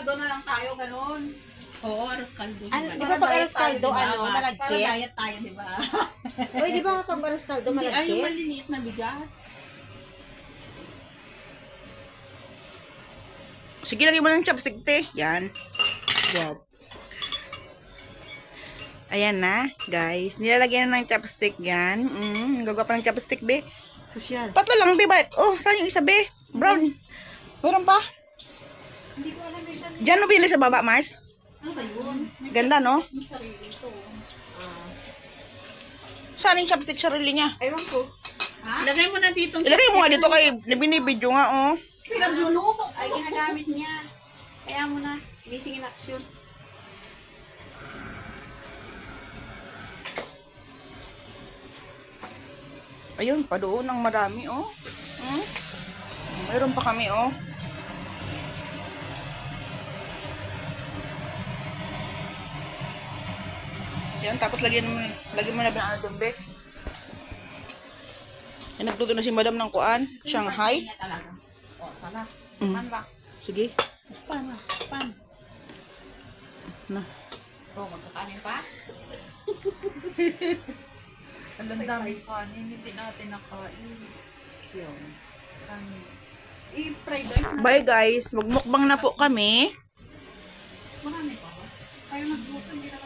kaldo na lang tayo, ganun. Oo, arroz kaldo. Di ba pag arroz kaldo, Para malagkit? diet tayo, di ba? Uy, di ba pag arroz kaldo, Hindi, ay, yung malagkit? maliliit na bigas. Sige, lagay mo ng chopstick, te. Yan. Wow. Ayan na, guys. Nilalagyan na ng chopstick yan. Gagawa pa ng chopstick, be. Sosyal. Tatlo lang, be. Ba't? Oh, saan yung isa, be? Brown. Meron pa? Hindi ko alam yung sarili. Diyan mo pili sa baba, Mars. Ano ba yun? Ganda, no? Yung sarili ko. Saan yung chopstick sarili niya? Ewan ko. Ilagay mo na dito. Ilagay mo nga dito kay binibidyo nga, oh. Pinagluluto. Ay, ginagamit niya. Kaya mo na. Missing in action. Ayun, pa doon ang marami, oh. Mayroon pa kami, oh. Yan, tapos lagyan mo na ba ng doon, be? Yan, nagluto na si madam ng kuan, Shanghai. Niya talaga. O, tala. Mm. Man ba? Sige. Pan. Na. O, magkakanin pa? Ang dami kanin, hindi natin nakain. Yun. I-fried rice. Bye, guys. Magmukbang na po kami. Marami pa ba? Kayo nagluto, hindi na